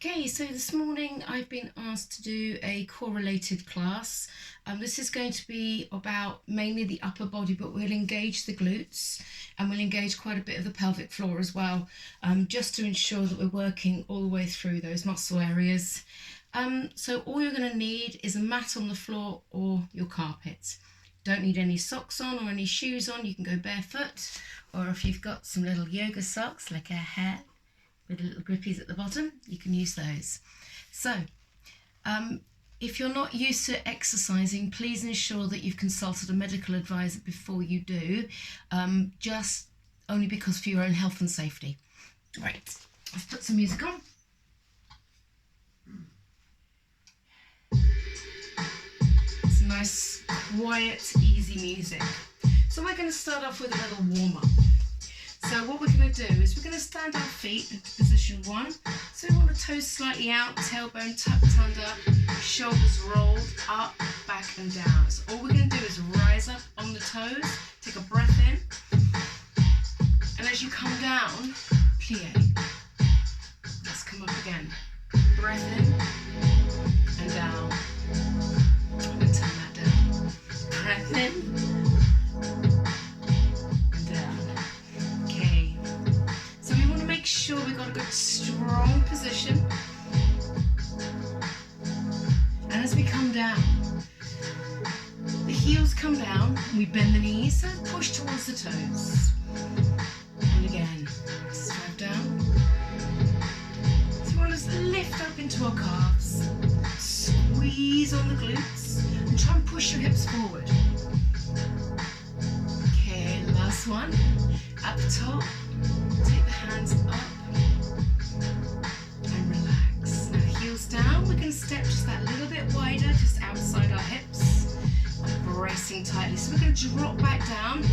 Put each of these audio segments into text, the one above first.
Okay, so this morning I've been asked to do a core-related class. This is going to be about mainly the upper body, but we'll engage the glutes and we'll engage quite a bit of the pelvic floor as well, just to ensure that we're working all the way through those muscle areas. So all you're going to need is a mat on the floor or your carpet. Don't need any socks on or any shoes on. You can go barefoot, or if you've got some little yoga socks like I have with little grippies at the bottom, you can use those. So if you're not used to exercising, please ensure that you've consulted a medical advisor before you do, just only because for your own health and safety. Right, let's put some music on. It's nice, quiet, easy music. So we're going to start off with a little warm-up. So what we're going to do is we're going to stand our feet into position 1. So we want the toes slightly out, tailbone tucked under, shoulders rolled up, back and down. So all we're going to do is rise up on the toes, take a breath in, and as you come down, plie. Let's come up again. Breath in and down. I'm going to turn that down. Breath in. Sure we've got a good strong position, and as we come down, the heels come down, we bend the knees and push towards the toes, and again slide down. So we want to lift up into our calves, squeeze on the glutes and try and push your hips forward. Okay, last one, at the top, take the hands up and relax. Now heels down, we're going to step just that little bit wider, just outside our hips, bracing tightly. So we're going to drop back down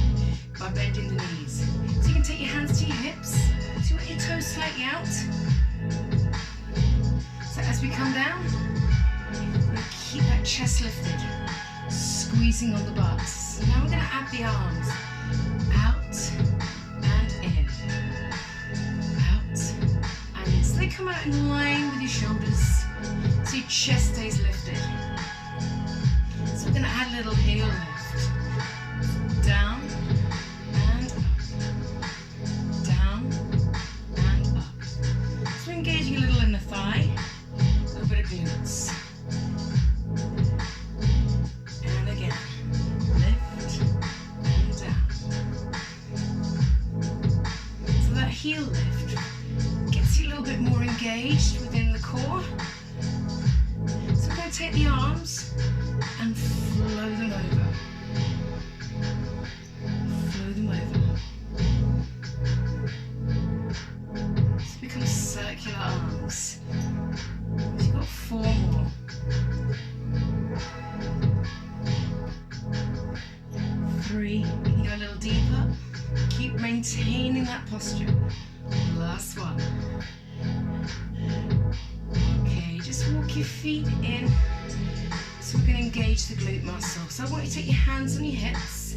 by bending the knees. So you can take your hands to your hips, so you want your toes slightly out. So as we come down, we're going to keep that chest lifted, squeezing on the butts. So now we're going to add the arms out and in. So they come out in line with your shoulders, so your chest stays lifted. So we're going to add a little heel lift. Down and up. Down and up. So we're engaging a little in the thigh, a little bit of glutes. And again, lift and down. So that heel lift gets you a little bit more engaged within the core. So we're going to take the arms and flow them over. Flow them over. So become circular arms. So you've got 4 more. 3, you can go a little deeper. Keep maintaining that posture. Last one. Okay, just walk your feet in. So we're going to engage the glute muscle. So I want you to take your hands on your hips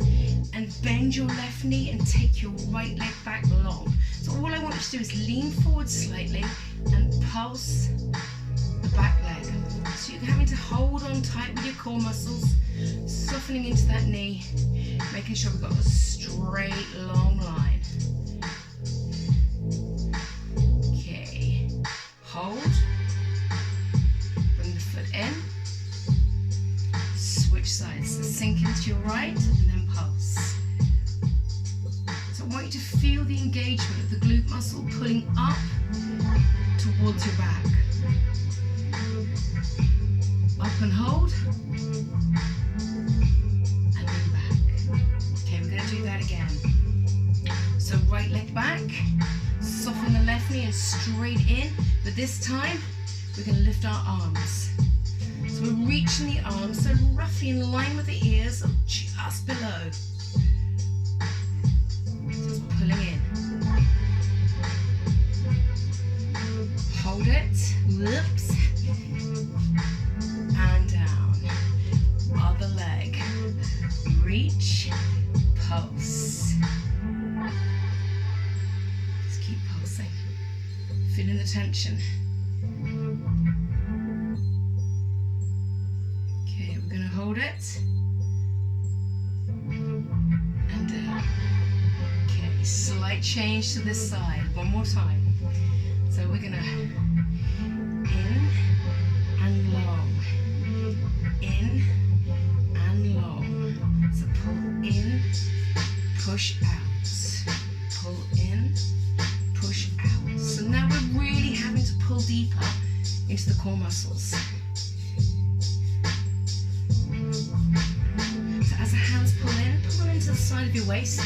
and bend your left knee and take your right leg back long. So all I want you to do is lean forward slightly and pulse the back leg. So you're having to hold on tight with your core muscles, softening into that knee, making sure we've got a straight, long line. Hold, bring the foot in, switch sides, so sink into your right and then pulse. So I want you to feel the engagement of the glute muscle pulling up towards your back. Up and hold, and then back. Okay, we're going to do that again. So right leg back, soften the left knee and straight in, but this time we're going to lift our arms. So we're reaching the arms, so roughly in line with the ears or just below. Just pulling in. Hold it, whoops, and down. Other leg, reach, pulse. Feeling the tension. Okay, we're going to hold it. And down. Okay, slight change to this side. One more time. So we're going to in and long. In and long. So pull in, push out. Pull in, push out. So now we're really having to pull deeper into the core muscles. So as the hands pull them into the side of your waist.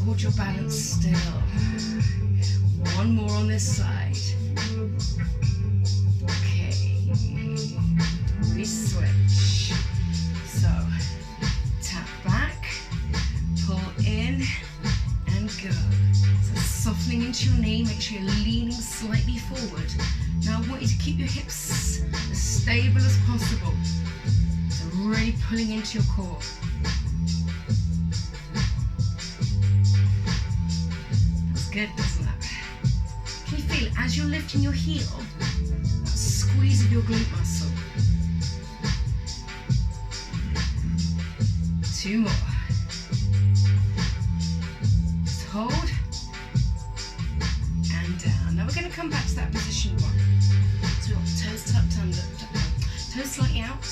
Hold your balance still. One more on this side. Okay. Re-switch. So tap back, pull in and go. So softening into your knee, make sure you're leaning slightly forward. Now I want you to keep your hips as stable as possible. So really pulling into your core. That's good, doesn't it? Can you feel it as you're lifting your heel? That squeeze of your glute muscle. 2 more. Just hold and down. Now we're going to come back to that position 1. So we've got toes tucked under, toes slightly out,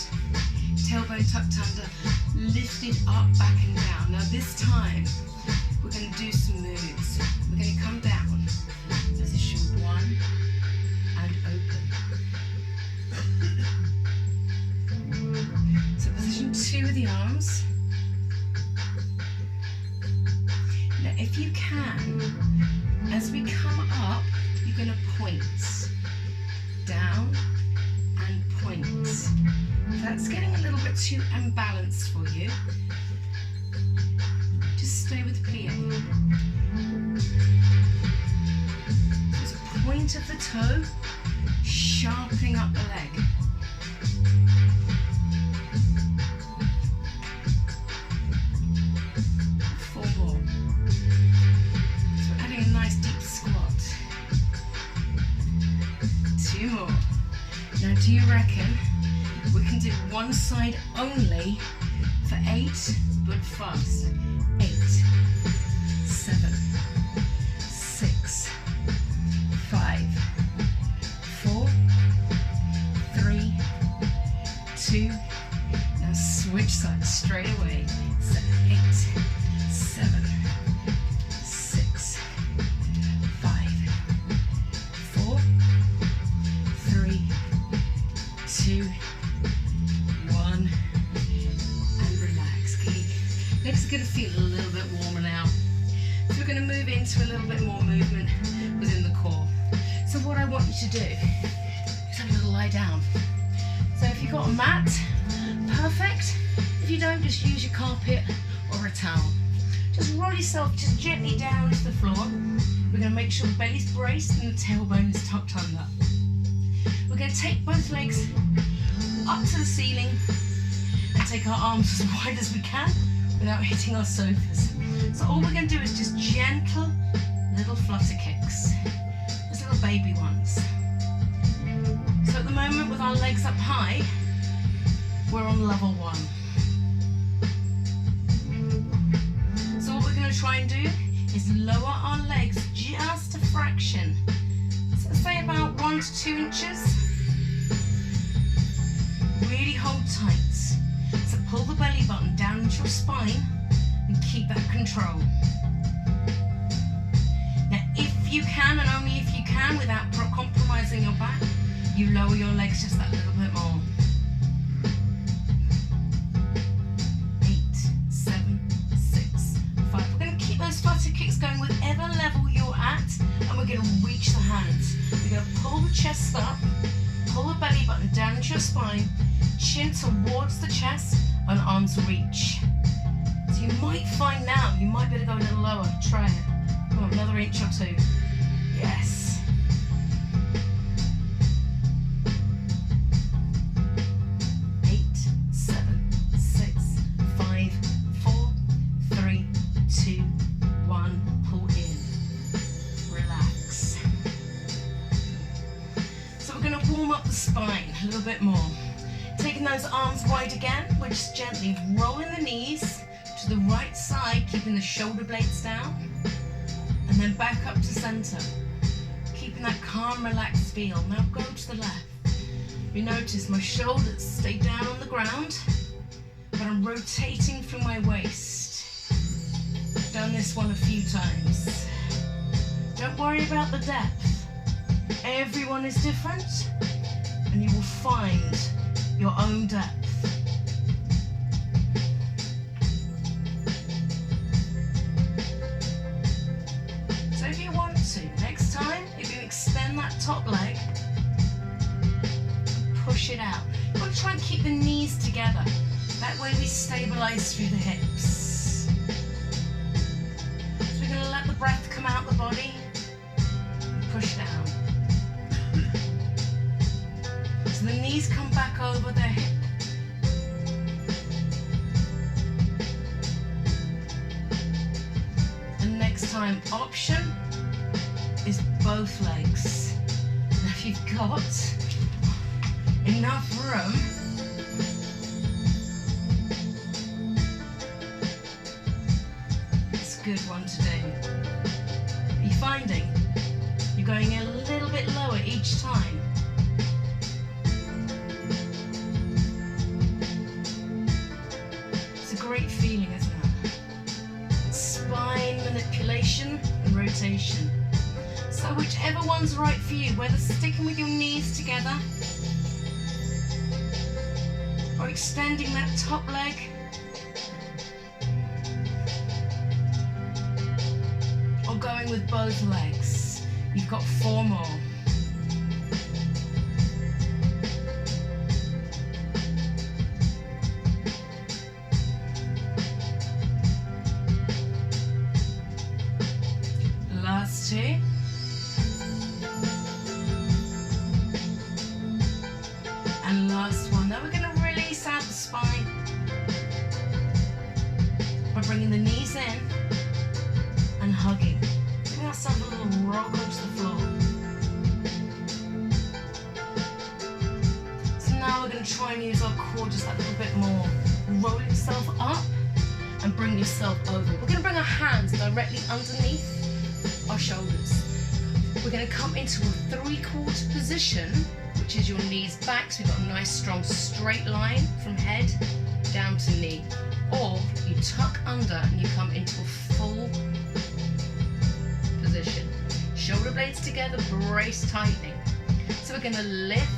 tailbone tucked under, lifted up, back and down. Now this time we're going to do some moves. We're going to come down, position 1 and open. So position 2 with the arms. Now if you can, as we come up, you're going to point down and point. If that's getting a little bit too unbalanced for you, just stay with plie. There's a point of the toe, sharpening up the leg. Now do you reckon we can do one side only for 8, but fast? 8, 7, 6, 5, 4, 3, 2. Now switch sides straight away. So 8, 7, 6, 5, 4, 3, 2, 1, and relax. Legs are going to feel a little bit warmer now. So we're going to move into a little bit more movement within the core. So what I want you to do is have a little lie down. So if you've got a mat, perfect. If you don't, just use your carpet or a towel. Just roll yourself just gently down to the floor. We're going to make sure the belly's braced and the tailbone is tucked under. We're going to take both legs up to the ceiling and take our arms as wide as we can without hitting our sofas. So all we're going to do is just gentle little flutter kicks, just little baby ones. So at the moment with our legs up high, we're on level 1. So what we're going to try and do is lower our legs just a fraction. So say about 1 to 2 inches. Really hold tight. So pull the belly button down into your spine and keep that control. Now if you can, and only if you can, without compromising your back, you lower your legs just that little bit more. 8, 7, 6, 5. We're going to keep those flutter kicks going whatever level you're at, and we're going to reach the hands. We're going to pull the chest up, pull the belly button down into your spine, chin towards the chest, and arms reach. So you might find now, you might be able to go a little lower. Try it. Come on, another inch or 2. Yes. up the spine a little bit more. Taking those arms wide again, we're just gently rolling the knees to the right side, keeping the shoulder blades down, and then back up to center, keeping that calm, relaxed feel. Now go to the left. You notice my shoulders stay down on the ground, but I'm rotating through my waist. I've done this one a few times. Don't worry about the depth. Everyone is different, and you will find your own depth. So if you want to, next time, if you extend that top leg, push it out. You want to try and keep the knees together. That way we stabilize through the hips. So we're going to let the breath come out the body, push down. So the knees come back over the hip. And next time, option is both legs. And if you've got enough room, it's a good one to do. Are you finding you're going a little bit lower each time? Great feeling, isn't it? Spine manipulation and rotation. So whichever one's right for you, whether sticking with your knees together or extending that top leg, or going with both legs. You've got 4 more. Last 2. And last one. Now we're going to release out the spine by bringing the knees in and hugging. Giving ourselves a little rock onto the floor. So now we're going to try and use our core just that little bit more. Roll yourself up and bring yourself over. We're going to bring our hands directly underneath our shoulders. We're going to come into a 3/4 position, which is your knees back, so we've got a nice strong straight line from head down to knee. Or you tuck under and you come into a full position. Shoulder blades together, brace tightening. So we're going to lift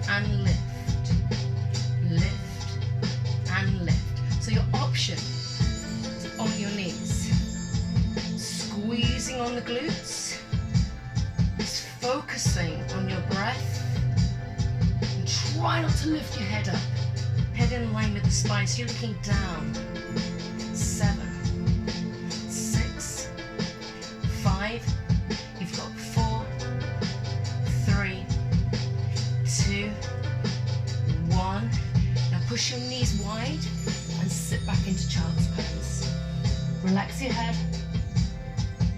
and lift, lift and lift. So your option is on your knees. Squeezing on the glutes, just focusing on your breath, and try not to lift your head up. Head in line with the spine, so you're looking down. 7, 6, 5, you've got 4, 3, 2, 1. Now push your knees wide and sit back into child's pose. Relax your head.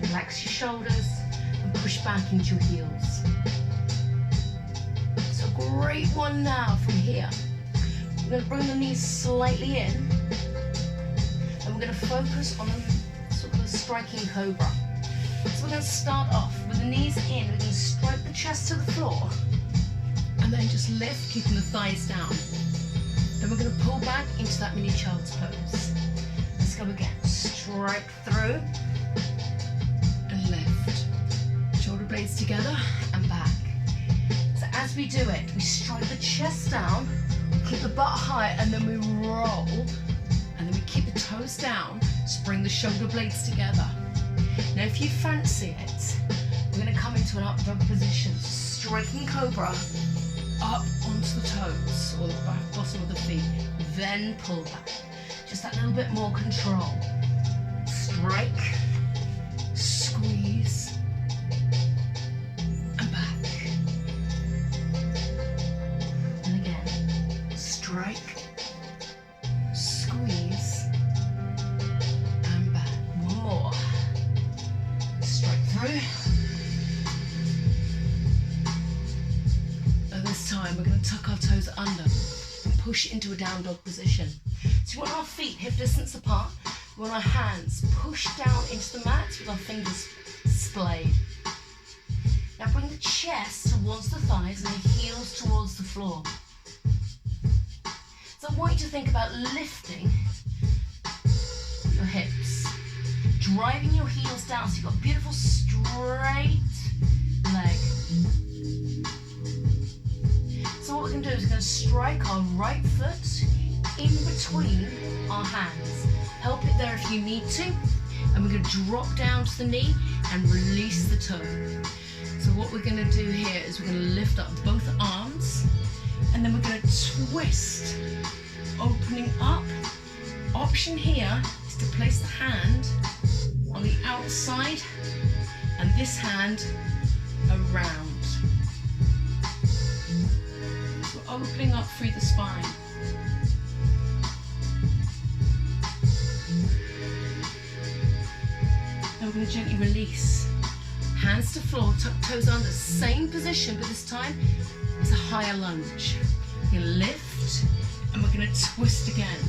Relax your shoulders and push back into your heels. So great one now from here. We're going to bring the knees slightly in and we're going to focus on a sort of a striking cobra. So we're going to start off with the knees in. We're going to strike the chest to the floor and then just lift, keeping the thighs down. Then we're going to pull back into that mini child's pose. Let's go again. Strike through. Shoulder blades together and back. So as we do it, we strike the chest down, keep the butt high, and then we roll, and then we keep the toes down, just bring the shoulder blades together. Now if you fancy it, we're going to come into an up dog position, striking cobra up onto the toes or the bottom of the feet, then pull back. Just that little bit more control. Strike, squeeze, and back. And again, strike, squeeze, and back. One more. Strike through. we're going to tuck our toes under and push into a down dog position. So we want our feet hip distance apart. We want our hands pushed down into the mat with our fingers splayed. Now bring the chest towards the thighs and the heels towards the floor. So I want you to think about lifting your hips, driving your heels down so you've got a beautiful straight leg. So what we're going to do is we're going to strike our right foot in between our hands. Help it there if you need to. And we're going to drop down to the knee and release the toe. So what we're going to do here is we're going to lift up both arms and then we're going to twist, opening up. Option here is to place the hand on the outside and this hand around. So opening up through the spine. Now we're going to gently release. Hands to floor, tuck toes under, same position, but this time it's a higher lunge. We're going to lift and we're going to twist again.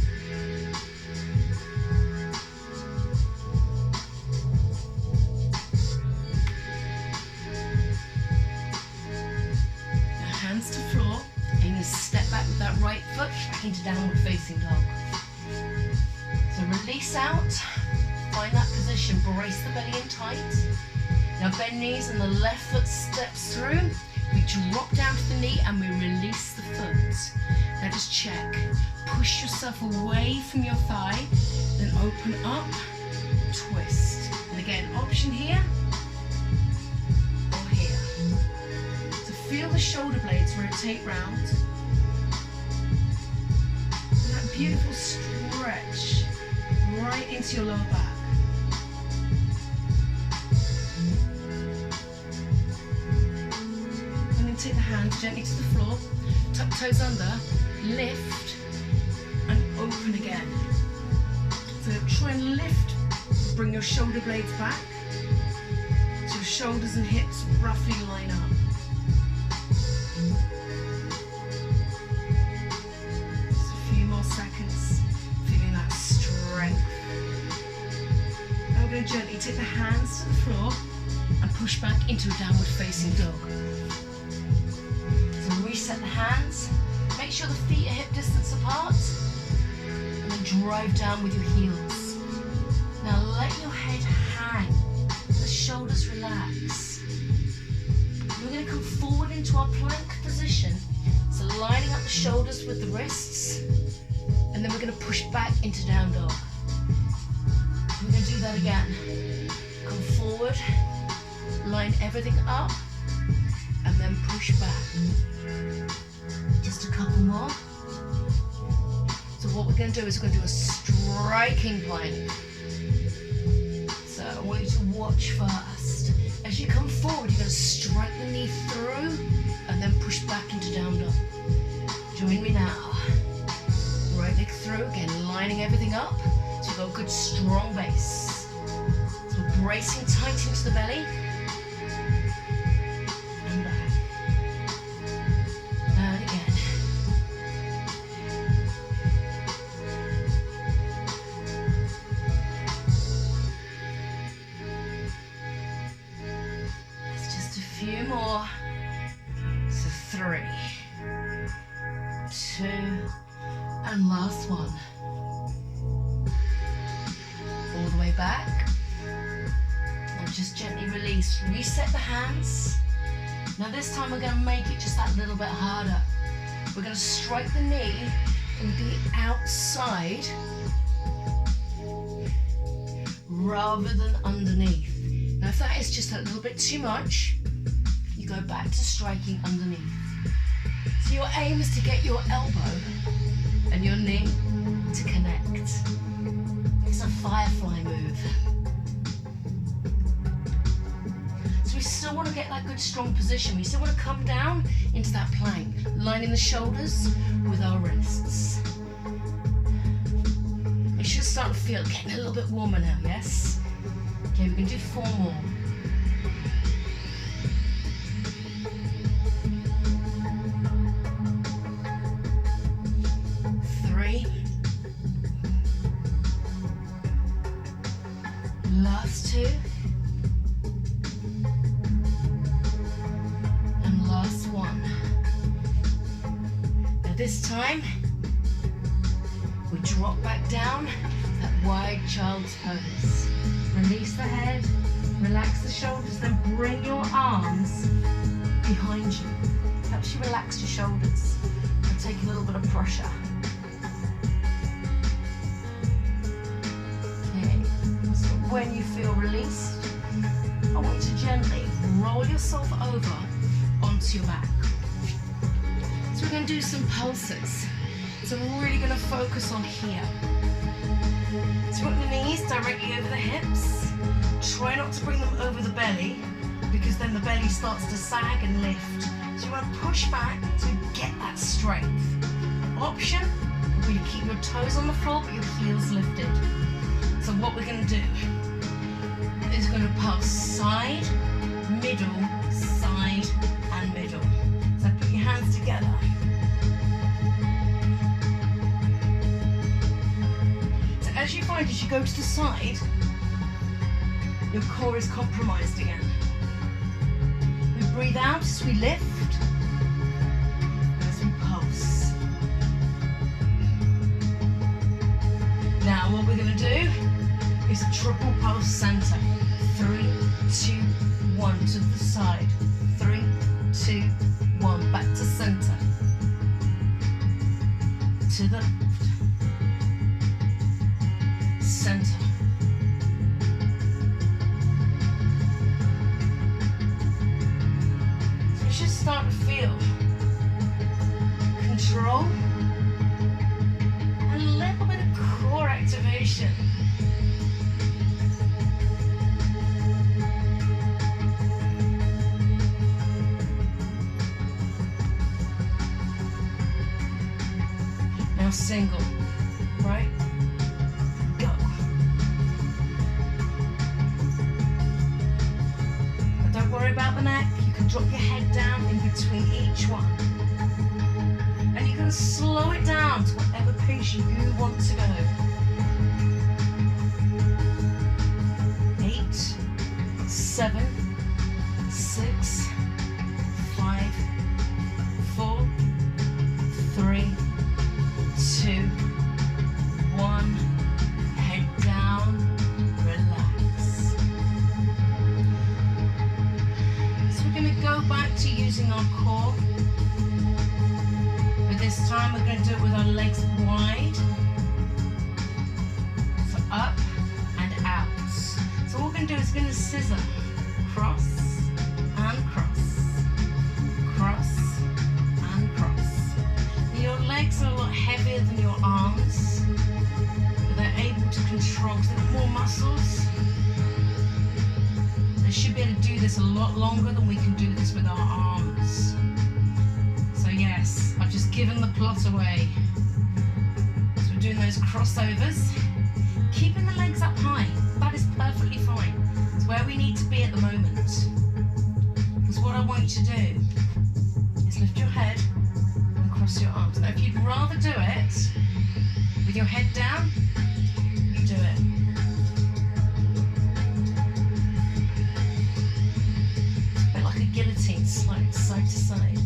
Now hands to floor, and you're going to step back with that right foot back into downward facing dog. So release out, find that position, brace the belly in tight. Now bend knees and the left foot steps through. We drop down to the knee and we release the foot. Now just check. Push yourself away from your thigh, then open up, twist. And again, option here or here. So feel the shoulder blades rotate round. And that beautiful stretch right into your lower back. Take the hands gently to the floor, tuck toes under, lift and open again. So try and lift, bring your shoulder blades back so your shoulders and hips roughly line up. Just a few more seconds, feeling that strength. Now we're going to gently take the hands to the floor and push back into a downward facing dog. Reset the hands, make sure the feet are hip distance apart, and then drive down with your heels. Now let your head hang, the shoulders relax. We're going to come forward into our plank position, so lining up the shoulders with the wrists, and then we're going to push back into down dog. We're going to do that again. Come forward, line everything up, and then push back. Just a couple more. So what we're going to do is we're going to do a striking plank. So I want you to watch first. As you come forward, you're going to strike the knee through and then push back into down dog. Join me now. Right leg through, again lining everything up so you've got a good strong base. So we're bracing tight into the belly. Few more. So 3, 2, and last one. All the way back. Now just gently release. Reset the hands. Now this time we're going to make it just that little bit harder. We're going to strike the knee from the outside rather than underneath. Now if that is just a little bit too much, you go back to striking underneath. So your aim is to get your elbow and your knee to connect. It's a firefly move. So we still want to get that good strong position. We still want to come down into that plank, lining the shoulders with our wrists. We should start to feel getting a little bit warmer now, yes? Okay, we can do 4 more. this time, we drop back down that wide child's pose. Release the head, relax the shoulders, then bring your arms behind you. Helps you relax your shoulders and take a little bit of pressure. Okay, so when you feel released, I want you to gently roll yourself over onto your back. So we're going to do some pulses. So we're really going to focus on here. So put the knees directly over the hips. Try not to bring them over the belly, because then the belly starts to sag and lift. So you want to push back to get that strength. Option would be to keep your toes on the floor but your heels lifted. So what we're going to do is going to pulse side, middle, side and middle. So put your hands together. So as you find, as you go to the side, your core is compromised again. We breathe out as we lift, as we pulse. Now what we're going to do is a triple pulse center. 3, 2, 1 to the side. 3, 2, 1 back to center. To the left. Center. So you should start to feel control and a little bit of core activation. Now single, right? Go. But don't worry about the neck. You can drop your head down in between each one. And you can slow it down to whatever pace you want to go. 8, 7, 6, 5, 4, 3, 2, 1, head down, relax. So we're going to go back to using our core, but this time we're going to do it with our legs wide, so up and out. So what we're going to do is we're going to scissor, cross and cross, cross and cross. Your legs are a lot heavier than your arms, but they're able to control, because they've got more muscles. They should be able to do this a lot longer than we can do this with our arms. So yes, I've just given the plot away. So we're doing those crossovers, keeping the legs up high. That is perfectly fine. It's where we need to be at the moment. Because what I want you to do is lift your head, cross your arms. Now if you'd rather do it with your head down, you do it. It's a bit like a guillotine, side to side.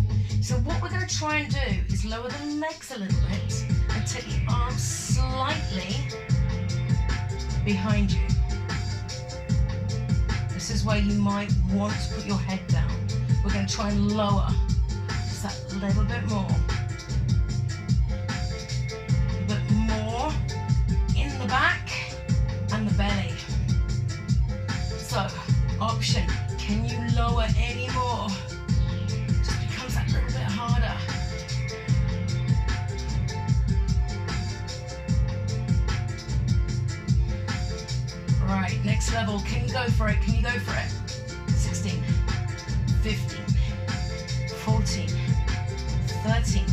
So what we're going to try and do is lower the legs a little bit and take the arms slightly behind you. This is where you might want to put your head down. We're going to try and lower just that little bit more. Back and the belly. So, option, can you lower any more? Just becomes that little bit harder. Right, next level, can you go for it? Can you go for it? 16, 15, 14, 13,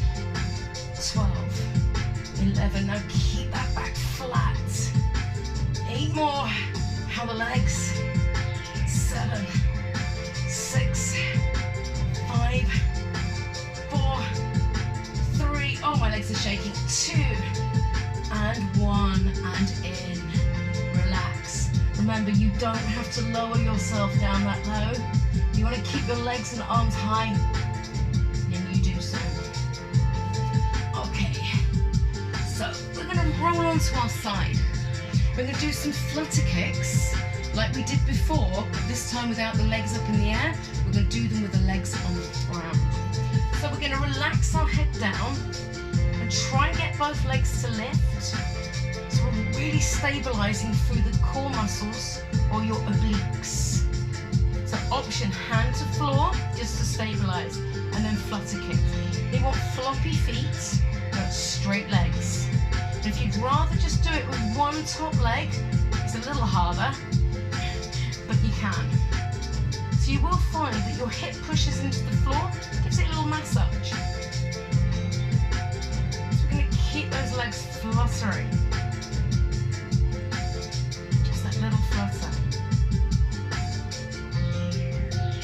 12, 11. Now keep that back flat. 8 more. How the legs? 7, 6, 5, 4, 3. Oh, my legs are shaking. 2 and 1 and in. Relax. Remember, you don't have to lower yourself down that low. You want to keep your legs and arms high, and you do so. we're going to roll onto our side. We're going to do some flutter kicks like we did before, but this time without the legs up in the air. We're going to do them with the legs on the ground. So we're going to relax our head down and try and get both legs to lift. So we're really stabilizing through the core muscles or your obliques. So option, hand to floor, just to stabilize, and then flutter kick. You want floppy feet, but straight legs. And if you'd rather just do it with one top leg, it's a little harder, but you can. So you will find that your hip pushes into the floor, gives it a little massage. So we're going to keep those legs fluttering. Just that little flutter.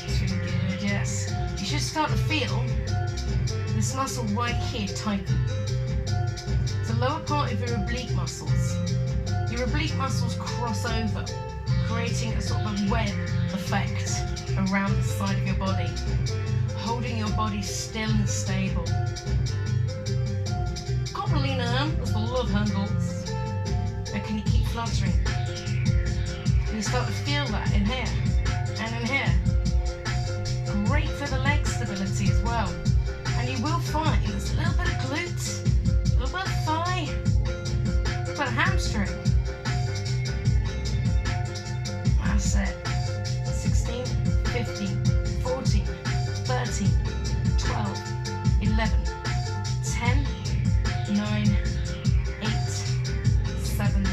It's really good, yes. You should start to feel this muscle right here tighten. It's the lower part of your oblique muscles. Your oblique muscles cross over, creating a sort of a web effect around the side of your body, holding your body still and stable. Can't really lean as the love handles, but can you keep fluttering? And you start to feel that in here and in here. Great for the leg stability as well. And you will find there's a little bit of glute, a little bit of thigh, a little bit of hamstring. That's it. 16, 15, 14, 13, 12, 11, 10, 9, 8, 7,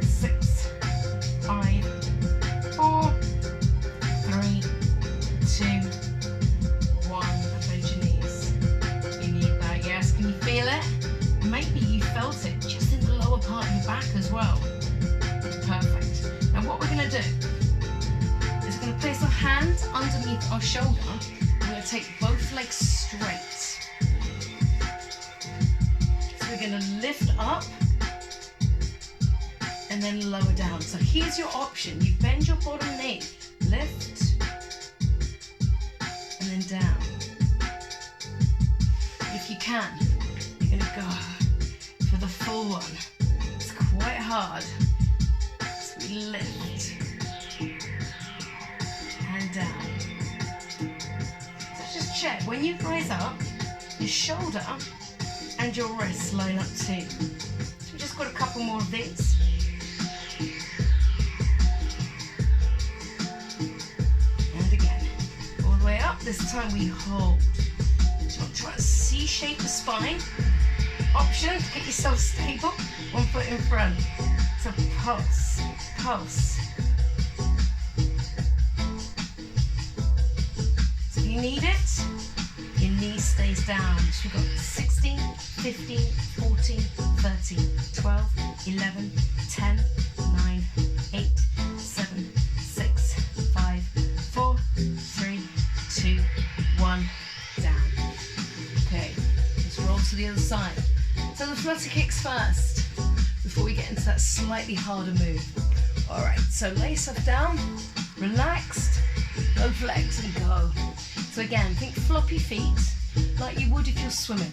6, 5, 4, 3, 2, 1. Bend your knees. You need that, yes. Can you feel it? Maybe you felt it just in the lower part of your back as well. Perfect. Now what we're going to do is we're going to place our hand underneath our shoulder. We're going to take both legs straight. So we're going to lift up and then lower down. So here's your option. You bend your bottom knee, lift, and then down. If you can, you're going to go for the full one. It's quite hard. So we lift and down. So just check, when you rise up, your shoulder and your wrists line up too. So we've just got a couple more of these. And again, all the way up. This time we hold. So try to C-shape the spine. Option, get yourself stable, one foot in front. So pulse, pulse. So if you need it, your knee stays down. So we've got 16, 15, 14, 13, 12, 11, 10, 9, 8, 7, 6, 5, 4, 3, 2, 1, down. Okay, let's roll to the other side. So the flutter kicks first, before we get into that slightly harder move. All right, so lay yourself down, relaxed, both legs and go. So again, think floppy feet, like you would if you're swimming.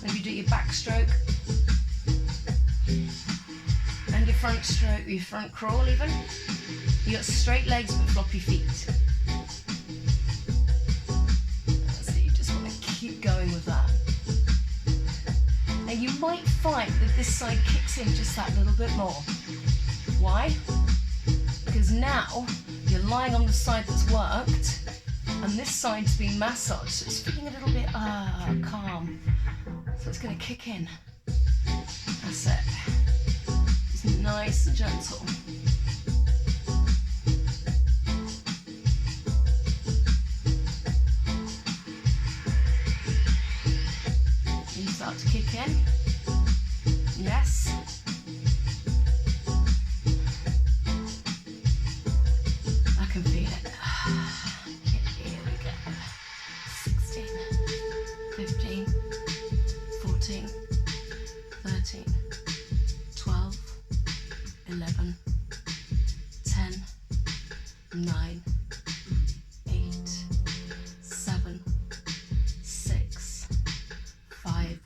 Maybe do your backstroke, and your front stroke, your front crawl even. You got straight legs but floppy feet. So you just want to keep going with that. Now you might find that this side kicks in just that little bit more. Why? Because now you're lying on the side that's worked, and this side's being massaged, so it's feeling a little bit calm. So it's going to kick in. That's it. It's nice and gentle. You start to kick in. Yes. I can feel it. Here we go. 16, 15, 14, 13, 12, 11, 10, 9, 8, 7, 6, 5,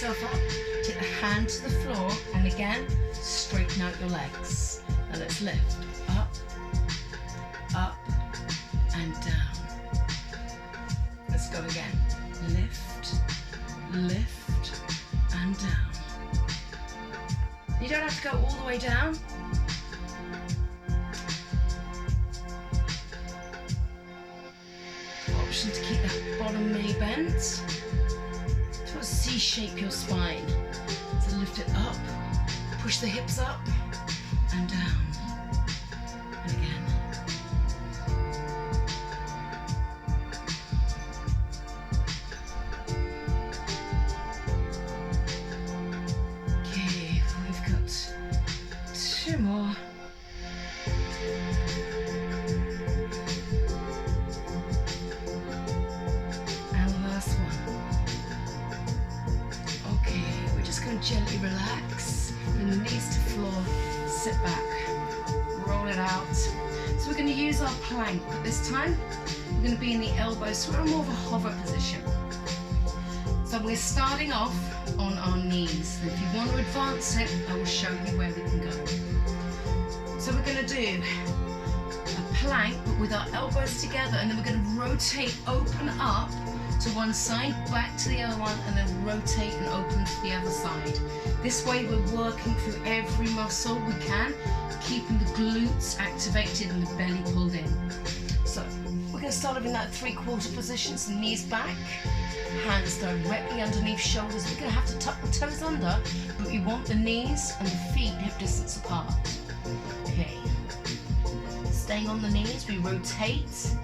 yourself up, take the hand to the floor, and again, straighten out your legs. Now let's lift, up, up, and down. Let's go again. Lift, lift, and down. You don't have to go all the way down. Option to keep that bottom knee bent. Sort of C-shape your spine. So lift it up, push the hips up and down. And again. Okay, we've got 2 more. Gently relax, bring the knees to floor, sit back, roll it out. So we're going to use our plank, but this time we're going to be in the elbows, so we're in more of a hover position. So we're starting off on our knees. If you want to advance it, I will show you where we can go. So we're going to do a plank, but with our elbows together, and then we're going to rotate, open up to one side, back to the other one, and then rotate and open to the other side. This way we're working through every muscle we can, keeping the glutes activated and the belly pulled in. So we're going to start off in that 3/4 position, so knees back, hands directly underneath shoulders. We're going to have to tuck the toes under, but you want the knees and the feet hip distance apart. Okay, staying on the knees, we rotate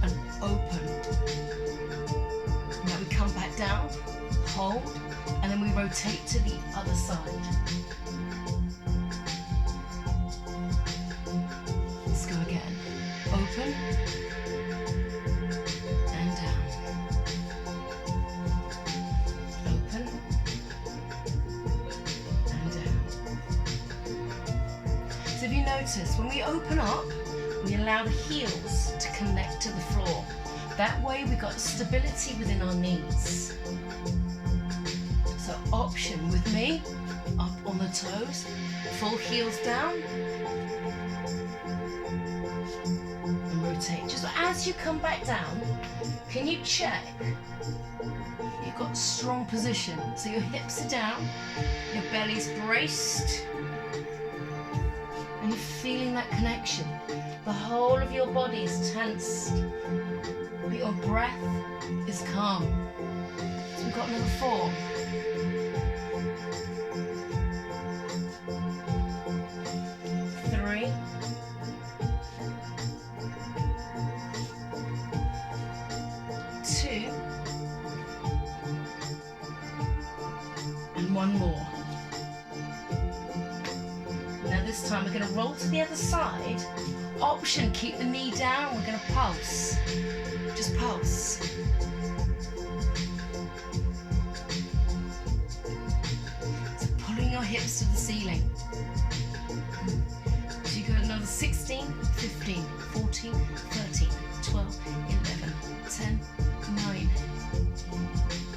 and open. Now we come back down, hold, and then we rotate to the other side. Let's go again. Open and down. Open and down. So if you notice, when we open up, we allow the heels to connect to the floor. That way we got stability within our knees. So option with me, up on the toes, full heels down, and rotate. Just as you come back down, can you check you've got strong position? So your hips are down, your belly's braced, and you're feeling that connection. The whole of your body is tensed, but your breath is calm. So we've got number 4. 3. 2. And 1 more. Now this time we're going to roll to the other side. Option, keep the knee down. We're going to pulse. Just pulse. So pulling your hips to the ceiling. So you go another 16, 15, 14, 13, 12, 11, 10, 9.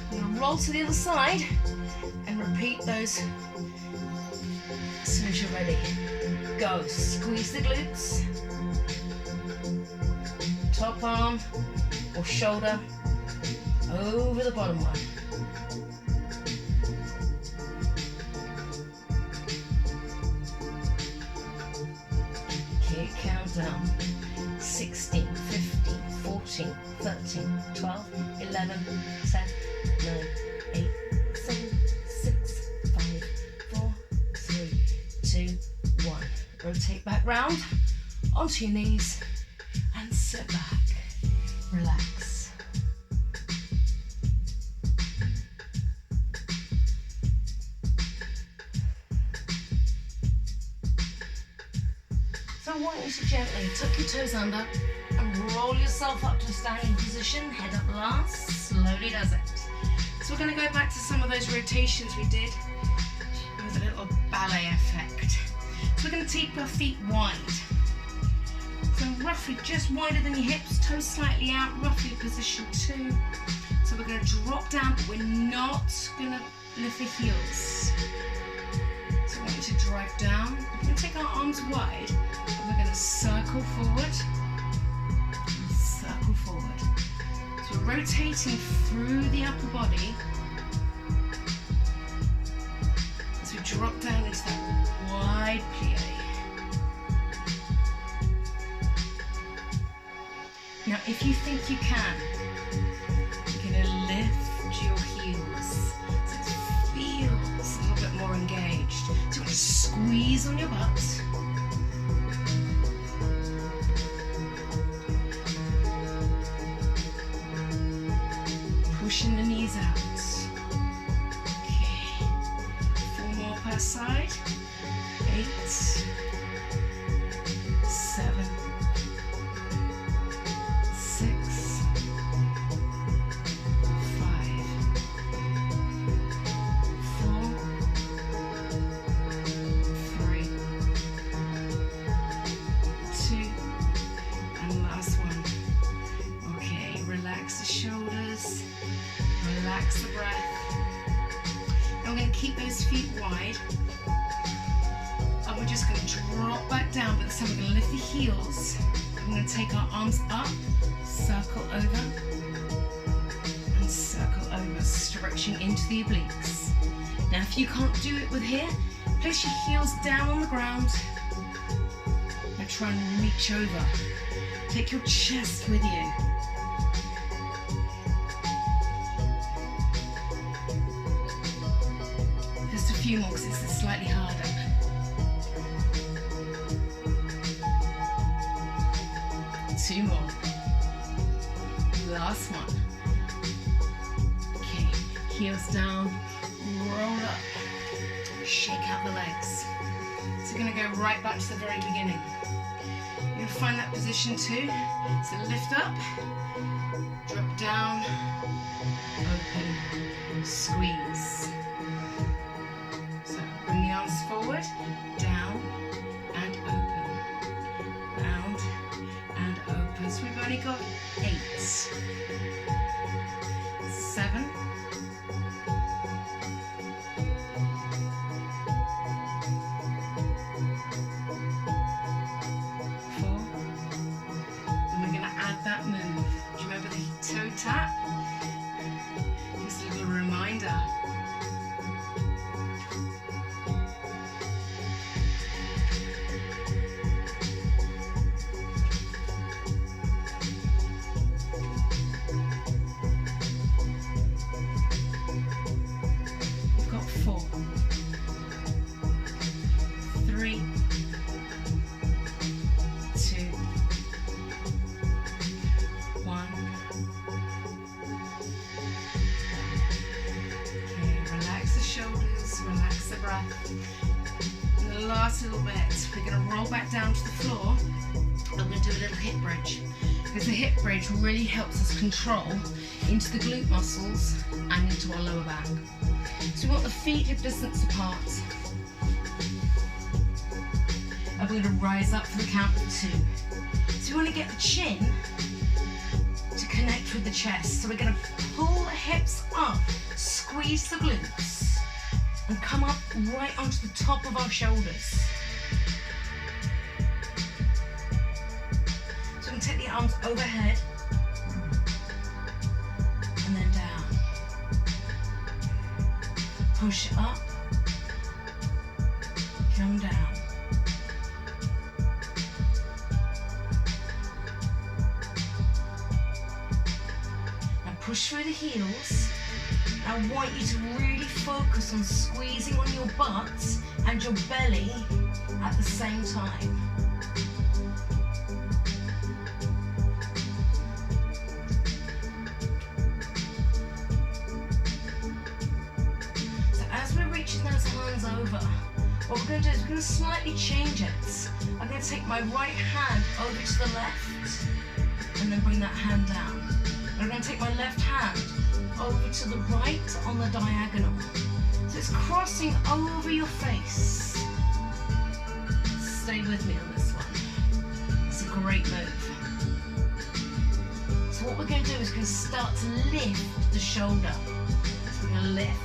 We're going to roll to the other side and repeat those as soon as you're ready. Go. Squeeze the glutes. Top arm or shoulder over the bottom one. Okay, count down. 16, 15, 14, 13, 12, 11, 10, 9, 8, 7, 6, 5, 4, 3, 2, 1. Rotate back round onto your knees and sit back. Relax. So I want you to gently tuck your toes under and roll yourself up to a standing position, head up last, slowly does it. So we're going to go back to some of those rotations we did with a little ballet effect. So we're going to keep our feet wide. So roughly just wider than your hips, toes slightly out, roughly position 2. So we're going to drop down, but we're not going to lift the heels. So I want you to drive down. We're going to take our arms wide, and we're going to circle forward, circle forward. So we're rotating through the upper body as we drop down into that wide plie. Now, if you think you can, you're going to lift your heels so it feels a little bit more engaged. So you're going to squeeze on your butt. Pushing the knees out. Okay. 4 more per side. 8, 7, 6, 5, 4, 3, 2, and last one. Okay, relax the shoulders, relax the breath. And we're going to keep those feet wide. And we're just going to drop back down, but this time we're going to lift the heels. We're going to take our arms up, circle over, and circle over, stretching into the obliques. Now, if you can't do it with here, place your heels down on the ground and try and reach over. Take your chest with you. Just a few more because this is slightly harder. Two more. Last one. Okay, heels down, roll up, shake out the legs. So we're going to go right back to the very beginning. You're going to find that position too. So lift up, drop down, open, squeeze. So bring the arms forward, down and open, round and open. So we've only got 8, 7, 4, and we're going to add that move. Do you remember the toe tap? Just a little reminder. We've got 4, 3, 2, 1. Okay, relax the shoulders, relax the breath. And the last little bit, we're going to roll back down to the floor. And we're going to do a little hip bridge, because the hip bridge really helps us control into the glute muscles and into our lower back. So we want the feet hip distance apart. And we're going to rise up for the count of 2. So we want to get the chin to connect with the chest. So we're going to pull the hips up, squeeze the glutes, and come up right onto the top of our shoulders. So we can take the arms overhead and then down. Push up, come down. Now push through the heels. I want you to really focus on squeezing on your butt and your belly at the same time. So as we're reaching those hands over, what we're going to do is we're going to slightly change it. I'm going to take my right hand over to the left and then bring that hand down. I'm going to take my left hand over to the right on the diagonal. So it's crossing over your face. Stay with me on this one. It's a great move. So what we're going to do is we're going to start to lift the shoulder. So we're going to lift,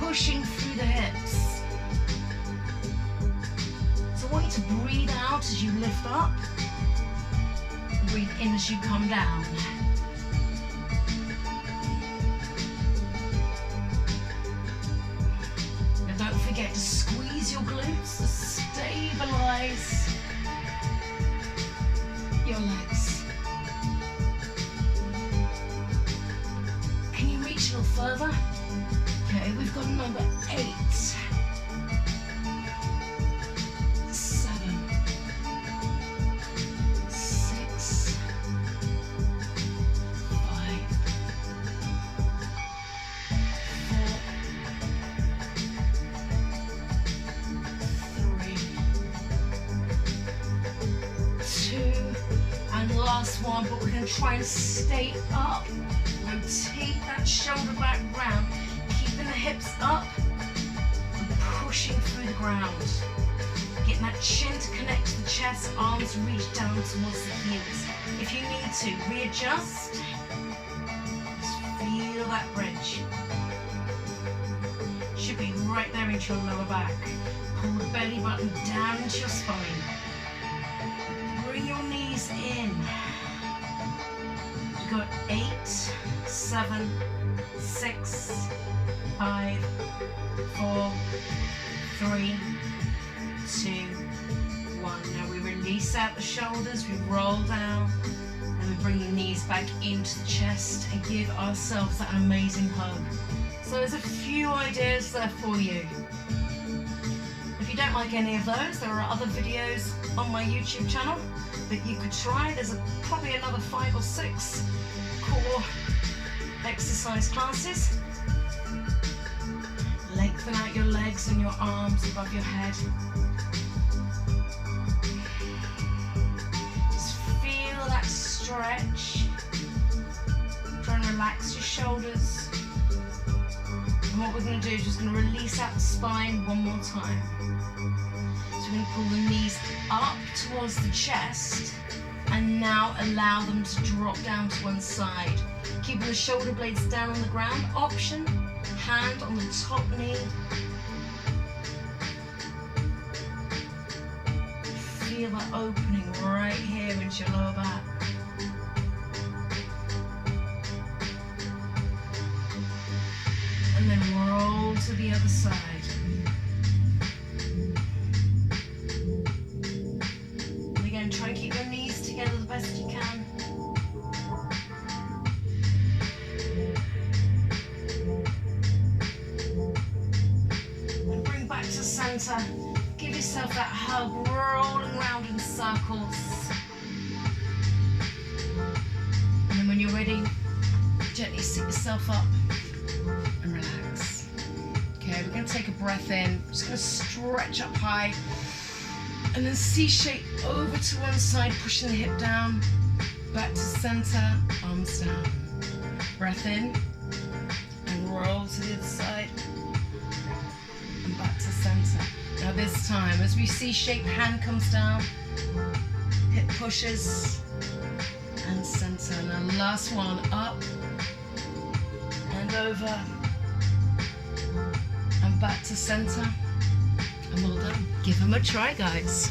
pushing through the hips. So I want you to breathe out as you lift up. Breathe in as you come down. And don't forget to squeeze your glutes to stabilize your legs. Can you reach a little further? Okay, we've got number 8. 7. 6. 5. 4. 3. 2. And last one, but we're going to try and stay up. Rotate that shoulder back round. Keeping the hips up and pushing through the ground. Getting that chin to connect to the chest, arms reach down towards the heels. If you need to, readjust. Just feel that bridge. Should be right there into your lower back. Pull the belly button down into your spine. Bring your knees in. You've got 8, 7, 6, 5, 4, 3, 2, 1. Now we release out the shoulders, we roll down, and we bring the knees back into the chest and give ourselves that amazing hug. So there's a few ideas there for you. If you don't like any of those, there are other videos on my YouTube channel that you could try. There's probably another 5 or 6 core exercise classes. Lengthen out your legs and your arms above your head. Just feel that stretch. Try and relax your shoulders. And what we're going to do is just going to release out the spine one more time. So we're going to pull the knees up towards the chest and now allow them to drop down to one side. Keeping the shoulder blades down on the ground. Option, hand on the top knee. Feel that opening right here into your lower back. And then roll to the other side. And again, try to keep your knees together the best you can. And bring back to center. Give yourself that hug, rolling around in circles. And then when you're ready, gently sit yourself up and relax. Okay, we're going to take a breath in. Just going to stretch up high. And then C-shape over to one side, pushing the hip down. Back to center, arms down. Breath in. And roll to the other side. And back to center. Now this time, as we C-shape, hand comes down. Hip pushes. And center. Now last one, up. And over. And back to center. And well done. Give them a try, guys.